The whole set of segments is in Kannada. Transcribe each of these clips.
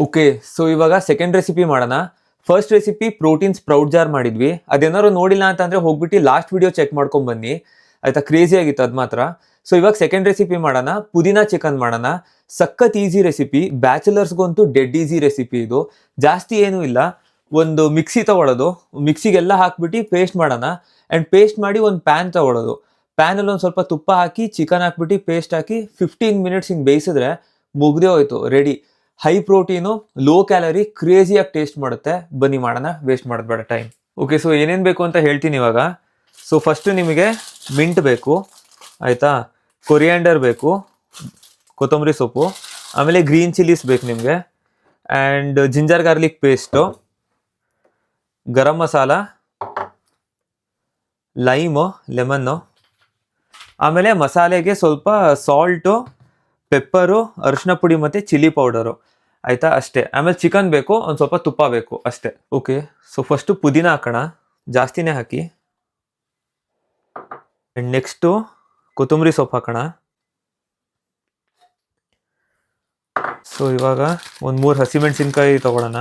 ಓಕೆ, ಸೊ ಇವಾಗ ಸೆಕೆಂಡ್ ರೆಸಿಪಿ ಮಾಡೋಣ. First recipe protein sprout jar ಮಾಡಿದ್ವಿ. ಅದೇನಾದ್ರು ನೋಡಿಲ್ಲ ಅಂತಂದ್ರೆ ಹೋಗ್ಬಿಟ್ಟು ಲಾಸ್ಟ್ ವಿಡಿಯೋ ಚೆಕ್ ಮಾಡ್ಕೊಂಡ್ ಬನ್ನಿ ಆಯ್ತಾ. ಕ್ರೇಜಿ ಆಗಿತ್ತು ಅದು ಮಾತ್ರ. ಸೊ ಇವಾಗ ಸೆಕೆಂಡ್ ರೆಸಿಪಿ ಮಾಡೋಣ, ಪುದೀನಾ ಚಿಕನ್ ಮಾಡೋಣ. ಸಖತ್ ಈಸಿ ರೆಸಿಪಿ, ಬ್ಯಾಚುಲರ್ಸ್ಗಂತೂ ಡೆಡ್ ಈಸಿ ರೆಸಿಪಿ ಇದು. ಜಾಸ್ತಿ ಏನೂ ಇಲ್ಲ, ಒಂದು ಮಿಕ್ಸಿ ತಗೊಳ್ಳೋದು, ಮಿಕ್ಸಿಗೆಲ್ಲ ಹಾಕ್ಬಿಟ್ಟು ಪೇಸ್ಟ್ ಮಾಡೋಣ. ಆ್ಯಂಡ್ ಪೇಸ್ಟ್ ಮಾಡಿ ಒಂದು ಪ್ಯಾನ್ ತಗೊಳ್ಳೋದು, ಪ್ಯಾನಲ್ಲಿ ಒಂದು ಸ್ವಲ್ಪ ತುಪ್ಪ ಹಾಕಿ ಚಿಕನ್ ಹಾಕ್ಬಿಟ್ಟು ಪೇಸ್ಟ್ ಹಾಕಿ 15 ಮಿನಿಟ್ಸ್ ಹಿಂಗೆ ಬೇಯಿಸಿದ್ರೆ ಮುಗ್ದೇ ಹೋಯ್ತು, ready. High protein, low calorie, ಕ್ರೇಜಿಯಾಗಿ ಟೇಸ್ಟ್ ಮಾಡುತ್ತೆ. ಬನ್ನಿ ಮಾಡೋಣ, ವೇಸ್ಟ್ ಮಾಡೋದು ಬೇಡ ಟೈಮ್. ಓಕೆ, ಸೊ ಏನೇನು ಬೇಕು ಅಂತ ಹೇಳ್ತೀನಿ ಇವಾಗ. ಸೊ ಫಸ್ಟು ನಿಮಗೆ ಮಿಂಟ್ ಬೇಕು ಆಯಿತಾ, ಕೊರಿಯಾಂಡರ್ ಬೇಕು, ಕೊತ್ತಂಬರಿ ಸೊಪ್ಪು, ಆಮೇಲೆ ಗ್ರೀನ್ ಚಿಲ್ಲೀಸ್ ಬೇಕು ನಿಮಗೆ, and ginger garlic paste, garam masala, lime, lemon, ಆಮೇಲೆ ಮಸಾಲೆಗೆ ಸ್ವಲ್ಪ ಸಾಲ್ಟು, ಪೆಪ್ಪರು, ಅರಿಶಿನ ಪುಡಿ ಮತ್ತು ಚಿಲ್ಲಿ ಪೌಡರು ಆಯಿತಾ, ಅಷ್ಟೇ. ಆಮೇಲೆ ಚಿಕನ್ ಬೇಕು, ಒಂದು ಸ್ವಲ್ಪ ತುಪ್ಪ ಬೇಕು, ಅಷ್ಟೇ. ಓಕೆ, ಸೊ ಫಸ್ಟು ಪುದೀನ ಹಾಕೋಣ, ಜಾಸ್ತಿನೇ ಹಾಕಿ. ಆ್ಯಂಡ್ ನೆಕ್ಸ್ಟು ಕೊತ್ತಂಬರಿ ಸೊಪ್ಪು ಹಾಕೋಣ. ಸೊ ಇವಾಗ ಒಂದು 3 ಹಸಿಮೆಣಸಿನ್ಕಾಯಿ ತೊಗೊಳ್ಳೋಣ.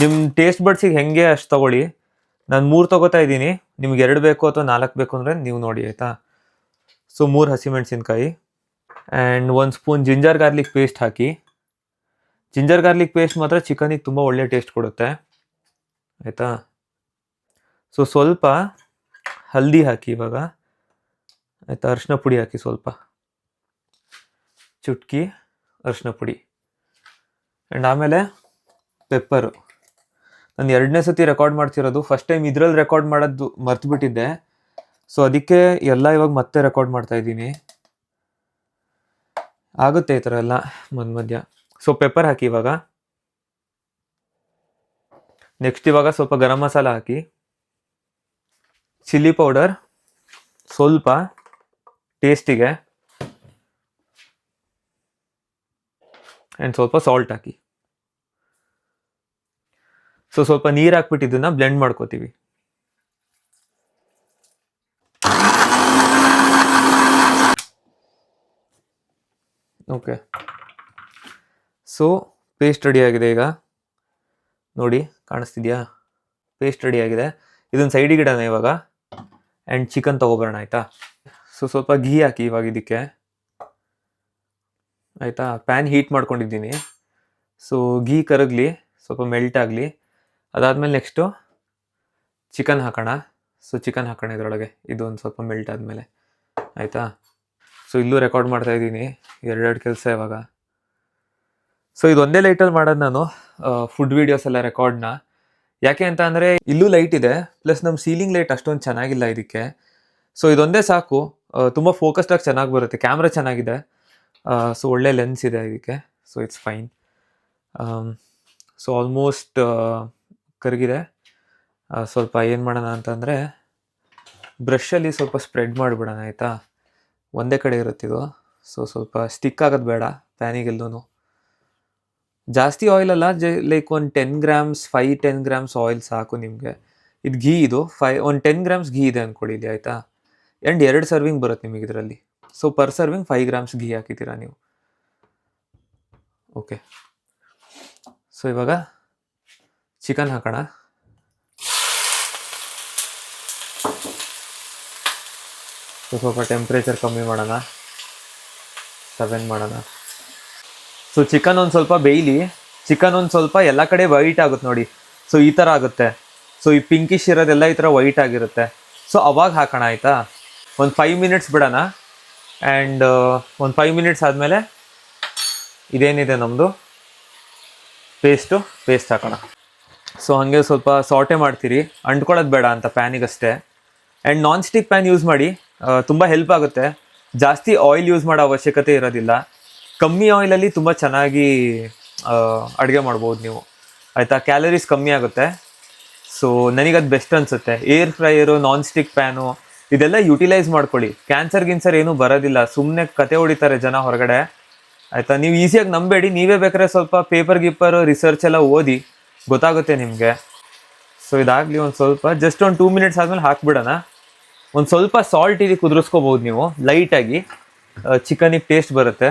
ನಿಮ್ಮ ಟೇಸ್ಟ್ ಬಡ್ಸಿಗೆ ಹೆಂಗೆ ಅಷ್ಟು ತೊಗೊಳ್ಳಿ. ನಾನು 3 ತೊಗೋತಾ ಇದ್ದೀನಿ, ನಿಮ್ಗೆ 2 ಬೇಕು ಅಥವಾ 4 ಬೇಕು ಅಂದರೆ ನೀವು ನೋಡಿ ಆಯಿತಾ. ಸೊ 3 ಹಸಿಮೆಣಸಿನ್ಕಾಯಿ and 1 spoon ginger garlic paste hockey. Ginger garlic paste ಮಾತ್ರ ಚಿಕನಿಗೆ ತುಂಬ ಒಳ್ಳೆ ಟೇಸ್ಟ್ ಕೊಡುತ್ತೆ ಆಯಿತಾ. ಸೊ ಸ್ವಲ್ಪ ಹಲ್ದಿ ಹಾಕಿ ಇವಾಗ ಆಯಿತಾ, ಅರಿಶಿನ ಪುಡಿ ಹಾಕಿ, ಸ್ವಲ್ಪ ಚುಟ್ಕಿ ಅರಿಶಿನ ಪುಡಿ, ಆ್ಯಂಡ್ ಆಮೇಲೆ ಪೆಪ್ಪರು. ನಾನು 2ನೇ ಸತಿ ರೆಕಾರ್ಡ್ ಮಾಡ್ತಿರೋದು, ಫಸ್ಟ್ ಟೈಮ್ ಇದರಲ್ಲಿ ರೆಕಾರ್ಡ್ ಮಾಡೋದು ಮರ್ತು ಬಿಟ್ಟಿದ್ದೆ. ಸೊ ಅದಕ್ಕೆ ಎಲ್ಲ ಇವಾಗ ಮತ್ತೆ ರೆಕಾರ್ಡ್ ಮಾಡ್ತಾ ಇದ್ದೀನಿ. ಆಗುತ್ತೆ ಈ ಥರ ಎಲ್ಲ ಮಧ್ಯ. ಸೊ ಪೆಪ್ಪರ್ ಹಾಕಿ ಇವಾಗ. ನೆಕ್ಸ್ಟ್ ಇವಾಗ ಸ್ವಲ್ಪ ಗರಂ ಮಸಾಲ ಹಾಕಿ, ಚಿಲ್ಲಿ ಪೌಡರ್ ಸ್ವಲ್ಪ ಟೇಸ್ಟಿಗೆ, ಆ್ಯಂಡ್ ಸ್ವಲ್ಪ ಸಾಲ್ಟ್ ಹಾಕಿ. ಸೊ ಸ್ವಲ್ಪ ನೀರು ಹಾಕ್ಬಿಟ್ಟು ಇದನ್ನ ಬ್ಲೆಂಡ್ ಮಾಡ್ಕೋತೀವಿ. ಓಕೆ, ಸೊ ಪೇಸ್ಟ್ ರೆಡಿ ಆಗಿದೆ ಈಗ ನೋಡಿ, ಕಾಣಿಸ್ತಿದ್ಯಾ? ಪೇಸ್ಟ್ ರೆಡಿ ಆಗಿದೆ. ಇದನ್ನು ಸೈಡಿಗೆ ಇಡೋಣ ಇವಾಗ. ಆ್ಯಂಡ್ ಚಿಕನ್ ತೊಗೊಬರೋಣ ಆಯಿತಾ. ಸೊ ಸ್ವಲ್ಪ ಘೀ ಹಾಕಿ ಇವಾಗ ಇದಕ್ಕೆ ಆಯಿತಾ. ಪ್ಯಾನ್ ಹೀಟ್ ಮಾಡ್ಕೊಂಡಿದ್ದೀನಿ. ಸೊ ಘೀ ಕರಗಲಿ, ಸ್ವಲ್ಪ ಮೆಲ್ಟ್ ಆಗಲಿ. ಅದಾದಮೇಲೆ ನೆಕ್ಸ್ಟು ಚಿಕನ್ ಹಾಕೋಣ. ಸೊ ಚಿಕನ್ ಹಾಕೋಣ ಇದರೊಳಗೆ, ಇದು ಒಂದು ಸ್ವಲ್ಪ ಮೆಲ್ಟ್ ಆದಮೇಲೆ ಆಯಿತಾ. ಸೊ ಇಲ್ಲೂ ರೆಕಾರ್ಡ್ ಮಾಡ್ತಾ ಇದ್ದೀನಿ, 2 ಕೆಲಸ ಇವಾಗ. ಸೊ ಇದೊಂದೇ ಲೈಟಲ್ಲಿ ಮಾಡೋದು ನಾನು ಫುಡ್ ವೀಡಿಯೋಸ್ ಎಲ್ಲ ರೆಕಾರ್ಡ್ನ. ಯಾಕೆ ಅಂತ ಅಂದರೆ ಇಲ್ಲೂ ಲೈಟ್ ಇದೆ, ಪ್ಲಸ್ ನಮ್ಮ ಸೀಲಿಂಗ್ ಲೈಟ್ ಅಷ್ಟೊಂದು ಚೆನ್ನಾಗಿಲ್ಲ ಇದಕ್ಕೆ. ಸೊ ಇದೊಂದೇ ಸಾಕು, ತುಂಬ ಫೋಕಸ್ಡಾಗಿ ಚೆನ್ನಾಗಿ ಬರುತ್ತೆ. ಕ್ಯಾಮ್ರಾ ಚೆನ್ನಾಗಿದೆ, ಸೊ ಒಳ್ಳೆ ಲೆನ್ಸ್ ಇದೆ ಇದಕ್ಕೆ. So it's fine. So almost ಕರಗಿದೆ. ಸ್ವಲ್ಪ ಏನು ಮಾಡೋಣ ಅಂತಂದರೆ ಬ್ರಷಲ್ಲಿ ಸ್ವಲ್ಪ ಸ್ಪ್ರೆಡ್ ಮಾಡಿಬಿಡೋಣ ಆಯಿತಾ. ಒಂದೇ ಕಡೆ ಇರುತ್ತಿದು. ಸೊ ಸ್ವಲ್ಪ ಸ್ಟಿಕ್ ಆಗೋದು ಬೇಡ ಪ್ಯಾನಿಗೆಲ್ಲೂ. ಜಾಸ್ತಿ ಆಯಿಲ್ ಅಲ್ಲ, ಲೈಕ್ ಒಂದು 10 ಗ್ರಾಮ್ಸ್ 5-10 ಗ್ರಾಮ್ಸ್ ಆಯಿಲ್ ಸಾಕು ನಿಮಗೆ. ಇದು ಘೀ, ಇದು ಒಂದು 10 ಗ್ರಾಮ್ಸ್ ಘೀ ಇದೆ ಅಂದ್ಕೊಳ್ಳಿ ಇಲ್ಲಿ ಆಯಿತಾ. ಆ್ಯಂಡ್ 2 ಸರ್ವಿಂಗ್ ಬರುತ್ತೆ ನಿಮಗೆ ಇದರಲ್ಲಿ. ಸೊ ಪರ್ ಸರ್ವಿಂಗ್ 5 ಗ್ರಾಮ್ಸ್ ಘೀ ಹಾಕಿದ್ದೀರಾ ನೀವು. ಓಕೆ, ಸೊ ಇವಾಗ ಚಿಕನ್ ಹಾಕೋಣ. ಸೊ ಸ್ವಲ್ಪ ಟೆಂಪ್ರೇಚರ್ ಕಮ್ಮಿ ಮಾಡೋಣ, 7 ಮಾಡೋಣ. ಸೊ ಚಿಕನ್ ಒಂದು ಸ್ವಲ್ಪ ಬೇಯಲಿ. ಚಿಕನ್ ಒಂದು ಸ್ವಲ್ಪ ಎಲ್ಲ ಕಡೆ ವೈಟ್ ಆಗುತ್ತೆ ನೋಡಿ. ಸೊ ಈ ಥರ ಆಗುತ್ತೆ. ಸೊ ಈ ಪಿಂಕಿಶ್ ಇರೋದೆಲ್ಲ ಈ ಥರ ವೈಟ್ ಆಗಿರುತ್ತೆ. ಸೊ ಅವಾಗ ಹಾಕೋಣ ಆಯಿತಾ. ಒಂದು 5 ಮಿನಿಟ್ಸ್ ಬಿಡೋಣ. ಆ್ಯಂಡ್ ಒಂದು 5 ಮಿನಿಟ್ಸ್ ಆದಮೇಲೆ ಇದೇನಿದೆ ನಮ್ಮದು ಪೇಸ್ಟ್ ಹಾಕೋಣ. ಸೊ ಹಾಗೆ ಸ್ವಲ್ಪ ಸಾಟೆ ಮಾಡ್ತೀರಿ, ಅಂಟ್ಕೊಳ್ಳೋದು ಬೇಡ ಅಂತ ಪ್ಯಾನಿಗಷ್ಟೇ. And non stick pan use ಮಾಡಿ, ತುಂಬ ಹೆಲ್ಪ್ ಆಗುತ್ತೆ. ಜಾಸ್ತಿ ಆಯಿಲ್ ಯೂಸ್ ಮಾಡೋ ಅವಶ್ಯಕತೆ ಇರೋದಿಲ್ಲ. ಕಮ್ಮಿ ಆಯಿಲಲ್ಲಿ ತುಂಬ ಚೆನ್ನಾಗಿ ಅಡುಗೆ ಮಾಡ್ಬೋದು ನೀವು ಆಯಿತಾ. ಕ್ಯಾಲರೀಸ್ ಕಮ್ಮಿ ಆಗುತ್ತೆ. ಸೊ ನನಗದು ಬೆಸ್ಟ್ ಅನಿಸುತ್ತೆ. ಏರ್ ಫ್ರೈಯರು, ನಾನ್ ಸ್ಟಿಕ್ ಪ್ಯಾನು ಇದೆಲ್ಲ ಯುಟಿಲೈಸ್ ಮಾಡ್ಕೊಳ್ಳಿ. ಕ್ಯಾನ್ಸರ್ ಏನೂ ಬರೋದಿಲ್ಲ. ಸುಮ್ಮನೆ ಕತೆ ಹೊಡಿತಾರೆ ಜನ ಹೊರಗಡೆ ಆಯಿತಾ. ನೀವು ಈಸಿಯಾಗಿ ನಂಬೇಡಿ. ನೀವೇ ಬೇಕಾದ್ರೆ ಸ್ವಲ್ಪ ಪೇಪರ್ ರಿಸರ್ಚ್ ಎಲ್ಲ ಓದಿ, ಗೊತ್ತಾಗುತ್ತೆ ನಿಮಗೆ. ಸೊ ಇದಾಗಲಿ ಒಂದು ಸ್ವಲ್ಪ, ಜಸ್ಟ್ ಒಂದು 2 ಮಿನಿಟ್ಸ್ ಆದಮೇಲೆ ಹಾಕ್ಬಿಡೋಣ. ಒಂದು ಸ್ವಲ್ಪ ಸಾಲ್ಟ್ ಇಲ್ಲಿ ಕುದಿಸ್ಕೋಬೋದು ನೀವು ಲೈಟಾಗಿ, ಚಿಕನಿಗೆ ಟೇಸ್ಟ್ ಬರುತ್ತೆ.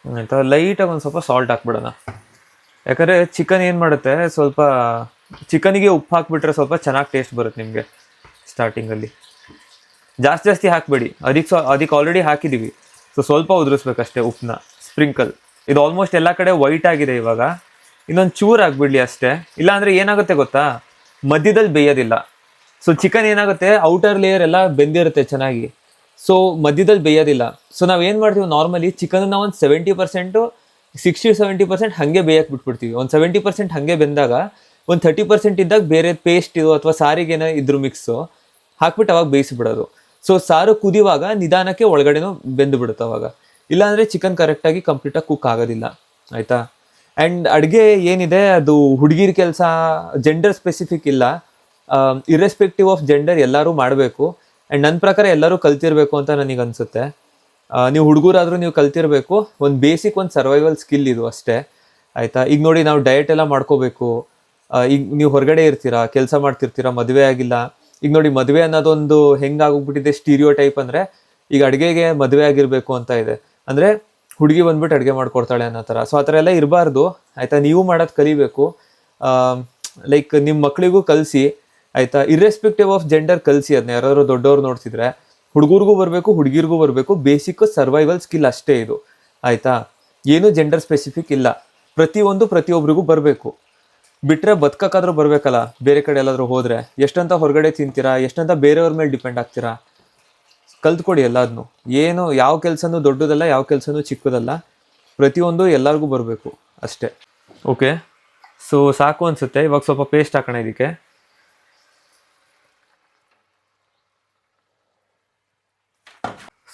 ಆಯಿತಾ. ಲೈಟಾಗಿ ಒಂದು ಸ್ವಲ್ಪ ಸಾಲ್ಟ್ ಹಾಕ್ಬಿಡೋಣ. ಯಾಕಂದರೆ ಚಿಕನ್ ಏನು ಮಾಡುತ್ತೆ, ಸ್ವಲ್ಪ ಚಿಕನಿಗೆ ಉಪ್ಪು ಹಾಕ್ಬಿಟ್ರೆ ಸ್ವಲ್ಪ ಚೆನ್ನಾಗಿ ಟೇಸ್ಟ್ ಬರುತ್ತೆ ನಿಮಗೆ ಸ್ಟಾರ್ಟಿಂಗಲ್ಲಿ. ಜಾಸ್ತಿ ಹಾಕಬೇಡಿ, ಅದಕ್ಕೆ ಆಲ್ರೆಡಿ ಹಾಕಿದ್ದೀವಿ. ಸೊ ಸ್ವಲ್ಪ ಉದುರಿಸ್ಬೇಕಷ್ಟೇ ಉಪ್ಪನ್ನ, ಸ್ಪ್ರಿಂಕಲ್. ಇದು ಆಲ್ಮೋಸ್ಟ್ ಎಲ್ಲ ಕಡೆ ವೈಟ್ ಆಗಿದೆ ಇವಾಗ. ಇನ್ನೊಂದು ಚೂರು ಹಾಕ್ಬಿಡ್ಲಿ ಅಷ್ಟೇ. ಇಲ್ಲಾಂದರೆ ಏನಾಗುತ್ತೆ ಗೊತ್ತಾ, ಮಧ್ಯದಲ್ಲಿ ಬೇಯೋದಿಲ್ಲ. ಸೊ ಚಿಕನ್ ಏನಾಗುತ್ತೆ, ಔಟರ್ ಲೇಯರ್ ಎಲ್ಲ ಬೆಂದಿರುತ್ತೆ ಚೆನ್ನಾಗಿ, ಸೊ ಮಧ್ಯದಲ್ಲಿ ಬೇಯೋದಿಲ್ಲ. ಸೊ ನಾವು ಏನು ಮಾಡ್ತೀವಿ, ನಾರ್ಮಲಿ ಚಿಕನ್ನ ಒಂದು 70%, 60-70% ಹಾಗೆ ಬೇಯಕ್ಕೆ ಬಿಟ್ಬಿಡ್ತೀವಿ. ಒಂದು 70% ಹಾಗೆ ಬೆಂದಾಗ ಒಂದು 30% ಇದ್ದಾಗ ಬೇರೆ ಪೇಸ್ಟ್ ಇದು ಅಥವಾ ಸಾರಿಗೇನೋ ಇದ್ರ ಮಿಕ್ಸು ಹಾಕ್ಬಿಟ್ಟು ಅವಾಗ ಬೇಯಿಸಿಬಿಡೋದು. ಸೊ ಸಾರು ಕುದಿಯುವಾಗ ನಿಧಾನಕ್ಕೆ ಒಳಗಡೆನೂ ಬೆಂದು ಬಿಡುತ್ತೆ ಅವಾಗ. ಇಲ್ಲಾಂದರೆ ಚಿಕನ್ ಕರೆಕ್ಟಾಗಿ ಕಂಪ್ಲೀಟಾಗಿ ಕುಕ್ ಆಗೋದಿಲ್ಲ, ಆಯಿತಾ. ಆ್ಯಂಡ್ ಅಡುಗೆ ಏನಿದೆ ಅದು ಹುಡುಗಿರ ಕೆಲಸ, ಜೆಂಡರ್ ಸ್ಪೆಸಿಫಿಕ್ ಇಲ್ಲ. ಇರ್ರೆಸ್ಪೆಕ್ಟಿವ್ ಆಫ್ ಜೆಂಡರ್ ಎಲ್ಲರೂ ಮಾಡಬೇಕು. ಆ್ಯಂಡ್ ನನ್ನ ಪ್ರಕಾರ ಎಲ್ಲರೂ ಕಲ್ತಿರ್ಬೇಕು ಅಂತ ನನಗೆ ಅನಿಸುತ್ತೆ. ನೀವು ಹುಡುಗರಾದರೂ ನೀವು ಕಲ್ತಿರಬೇಕು. ಒಂದು ಬೇಸಿಕ್ ಒಂದು ಸರ್ವೈವಲ್ ಸ್ಕಿಲ್ ಇದು ಅಷ್ಟೇ, ಆಯಿತಾ. ಈಗ ನೋಡಿ, ನಾವು ಡಯಟ್ ಎಲ್ಲ ಮಾಡ್ಕೋಬೇಕು. ಈಗ ನೀವು ಹೊರಗಡೆ ಇರ್ತೀರಾ, ಕೆಲಸ ಮಾಡ್ತಿರ್ತೀರಾ, ಮದುವೆ ಆಗಿಲ್ಲ. ಈಗ ನೋಡಿ, ಮದುವೆ ಅನ್ನೋದೊಂದು ಹೆಂಗಾಗೋಗ್ಬಿಟ್ಟಿದೆ ಸ್ಟೀರಿಯೋ ಟೈಪ್. ಅಂದರೆ ಈಗ ಅಡುಗೆಗೆ ಮದುವೆ ಆಗಿರಬೇಕು ಅಂತ ಇದೆ, ಅಂದರೆ ಹುಡುಗಿ ಬಂದ್ಬಿಟ್ಟು ಅಡುಗೆ ಮಾಡ್ಕೊಡ್ತಾಳೆ ಅನ್ನೋ ಥರ. ಸೊ ಆ ಥರ ಎಲ್ಲ ಇರಬಾರ್ದು, ಆಯಿತಾ. ನೀವು ಮಾಡೋದು ಕಲಿಬೇಕು. ಲೈಕ್ ನಿಮ್ಮ ಮಕ್ಕಳಿಗೂ ಕಲಿಸಿ, ಆಯಿತಾ. ಇರ್ರೆಸ್ಪೆಕ್ಟಿವ್ ಆಫ್ ಜೆಂಡರ್ ಕಲಿಸಿ. ಅದನ್ನ ಯಾರಾದ್ರು ದೊಡ್ಡವ್ರು ನೋಡ್ತಿದ್ರೆ ಹುಡುಗರಿಗೂ ಬರಬೇಕು, ಹುಡುಗಿರಿಗೂ ಬರಬೇಕು. ಬೇಸಿಕ್ ಸರ್ವೈವಲ್ ಸ್ಕಿಲ್ ಅಷ್ಟೇ ಇದು, ಆಯಿತಾ. ಏನೂ ಜೆಂಡರ್ ಸ್ಪೆಸಿಫಿಕ್ ಇಲ್ಲ. ಪ್ರತಿಯೊಬ್ಬರಿಗೂ ಬರಬೇಕು. ಬಿಟ್ಟರೆ ಬದುಕಕ್ಕಾದ್ರೂ ಬರಬೇಕಲ್ಲ. ಬೇರೆ ಕಡೆ ಎಲ್ಲಾದರೂ ಹೋದರೆ ಎಷ್ಟಂತ ಹೊರಗಡೆ ತಿಂತೀರಾ, ಎಷ್ಟಂತ ಬೇರೆಯವ್ರ ಮೇಲೆ ಡಿಪೆಂಡ್ ಆಗ್ತೀರಾ. ಕಲ್ತ್ಕೊಡಿ ಎಲ್ಲದನ್ನು. ಏನು ಯಾವ ಕೆಲಸನೂ ದೊಡ್ಡದಲ್ಲ, ಯಾವ ಕೆಲಸನೂ ಚಿಕ್ಕದಲ್ಲ. ಪ್ರತಿಯೊಂದು ಎಲ್ಲರಿಗೂ ಬರಬೇಕು ಅಷ್ಟೇ. ಓಕೆ, ಸೊ ಸಾಕು ಅನಿಸುತ್ತೆ. ಇವಾಗ ಸ್ವಲ್ಪ ಪೇಸ್ಟ್ ಹಾಕೋಣ ಇದಕ್ಕೆ.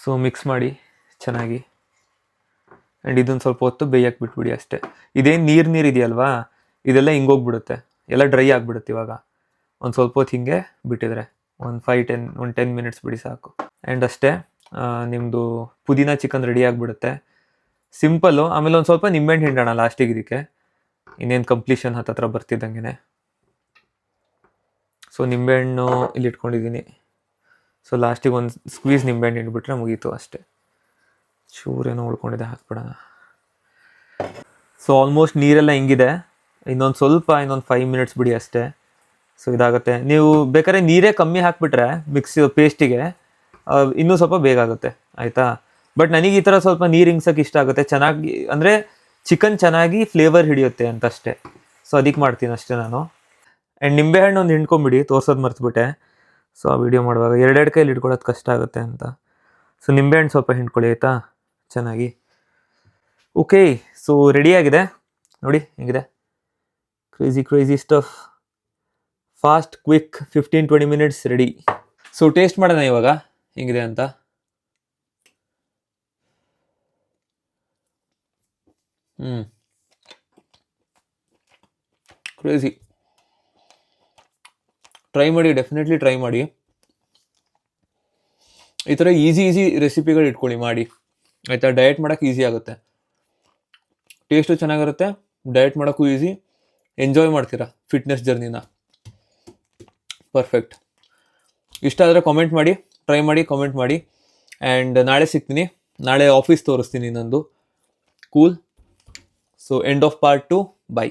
ಸೊ ಮಿಕ್ಸ್ ಮಾಡಿ ಚೆನ್ನಾಗಿ. ಆ್ಯಂಡ್ ಇದನ್ನು ಸ್ವಲ್ಪ ಹೊತ್ತು ಬೇಯಕ್ಕೆ ಬಿಟ್ಬಿಡಿ ಅಷ್ಟೇ. ಇದೇನು ನೀರು ಇದೆಯಲ್ವಾ, ಇದೆಲ್ಲ ಹಿಂಗೋಗ್ಬಿಡುತ್ತೆ, ಎಲ್ಲ ಡ್ರೈ ಆಗಿಬಿಡುತ್ತೆ ಇವಾಗ. ಒಂದು ಸ್ವಲ್ಪ ಹೊತ್ತು ಹಿಂಗೆ ಬಿಟ್ಟಿದ್ರೆ ಒಂದು 10 ಮಿನಿಟ್ಸ್ ಬಿಡಿ ಸಾಕು. ಆ್ಯಂಡ್ ಅಷ್ಟೇ, ನಿಮ್ಮದು ಪುದೀನ ಚಿಕನ್ ರೆಡಿ ಆಗಿಬಿಡುತ್ತೆ. ಸಿಂಪಲ್ಲು. ಆಮೇಲೆ ಒಂದು ಸ್ವಲ್ಪ ನಿಂಬೆಹಣ್ಣು ಹಿಂಡೋಣ ಲಾಸ್ಟಿಗೆ ಇದಕ್ಕೆ, ಇನ್ನೇನು ಕಂಪ್ಲೀಷನ್ ಹತ್ತತ್ರ ಬರ್ತಿದ್ದಂಗೆ. ಸೊ ನಿಂಬೆಹಣ್ಣು ಇಲ್ಲಿ ಇಟ್ಕೊಂಡಿದ್ದೀನಿ. ಸೊ ಲಾಸ್ಟಿಗೆ ಒಂದು ಸ್ಕ್ವೀಸ್ ನಿಂಬೆಹಣ್ಣು ಹಿಂಡ್ಬಿಟ್ರೆ ಮುಗೀತು ಅಷ್ಟೇ. ಚೂರೇನೋ ಉಳ್ಕೊಂಡಿದೆ, ಹಾಕ್ಬಿಡೋಣ. ಸೊ ಆಲ್ಮೋಸ್ಟ್ ನೀರೆಲ್ಲ ಹಿಂಗಿದೆ. ಇನ್ನೊಂದು 5 ಮಿನಿಟ್ಸ್ ಬಿಡಿ ಅಷ್ಟೇ. ಸೊ ಇದಾಗುತ್ತೆ. ನೀವು ಬೇಕಾದ್ರೆ ನೀರೇ ಕಮ್ಮಿ ಹಾಕಿಬಿಟ್ರೆ ಪೇಸ್ಟಿಗೆ ಇನ್ನೂ ಸ್ವಲ್ಪ ಬೇಗ ಆಗುತ್ತೆ, ಆಯಿತಾ. ಬಟ್ ನನಗೆ ಈ ಥರ ಸ್ವಲ್ಪ ನೀರು ಹಿಂಗ್ಸೋಕೆ ಇಷ್ಟ ಆಗುತ್ತೆ, ಚೆನ್ನಾಗಿ. ಅಂದರೆ ಚಿಕನ್ ಚೆನ್ನಾಗಿ ಫ್ಲೇವರ್ ಹಿಡಿಯುತ್ತೆ ಅಂತಷ್ಟೇ. ಸೊ ಅದಕ್ಕೆ ಮಾಡ್ತೀನಿ ಅಷ್ಟೇ ನಾನು. ಆ್ಯಂಡ್ ನಿಂಬೆಹಣ್ಣು ಒಂದು ಹಿಂಡ್ಕೊಂಬಿಡಿ, ತೋರ್ಸೋದು ಮರ್ತ್ಬಿಟ್ಟೆ. ಸೊ ಆ ವಿಡಿಯೋ ಮಾಡುವಾಗ ಎರಡೆರಡು ಕೈಲಿ ಹಿಡ್ಕೊಳ್ಳೋದು ಕಷ್ಟ ಆಗುತ್ತೆ ಅಂತ. ಸೊ ನಿಂಬೆಹಣ್ಣು ಸ್ವಲ್ಪ ಹಿಂಡ್ಕೊಳ್ಳಿ, ಆಯಿತಾ, ಚೆನ್ನಾಗಿ. ಓಕೆ, ಸೊ ರೆಡಿಯಾಗಿದೆ ನೋಡಿ ಹೆಂಗಿದೆ. Crazy stuff. Fast, quick, 15-20 minutes ready. So taste ಮಾಡೋಣ ಇವಾಗ ಹೆಂಗಿದೆ ಅಂತ. ಕ್ರೇಜಿ. ಟ್ರೈ ಮಾಡಿ, ಡೆಫಿನೆಟ್ಲಿ ಟ್ರೈ ಮಾಡಿ. ಈ ಥರ ಈಸಿ ರೆಸಿಪಿಗಳು ಇಟ್ಕೊಳ್ಳಿ ಮಾಡಿ, ಆಯಿತಾ. ಡಯಟ್ ಮಾಡೋಕ್ಕೆ ಈಸಿ ಆಗುತ್ತೆ, ಟೇಸ್ಟು ಚೆನ್ನಾಗಿರುತ್ತೆ, ಡಯಟ್ ಮಾಡೋಕ್ಕೂ ಈಸಿ, ಎಂಜಾಯ್ ಮಾಡ್ತೀರಾ ಫಿಟ್ನೆಸ್ ಜರ್ನಿನ. ಪರ್ಫೆಕ್ಟ್. ಇಷ್ಟ ಆದರೆ ಕಾಮೆಂಟ್ ಮಾಡಿ, ಟ್ರೈ ಮಾಡಿ, ಕಾಮೆಂಟ್ ಮಾಡಿ. ಆ್ಯಂಡ್ ನಾಳೆ ಸಿಗ್ತೀನಿ. ನಾಳೆ ಆಫೀಸ್ ತೋರಿಸ್ತೀನಿ ನಂದು. Cool. So end of part 2. By.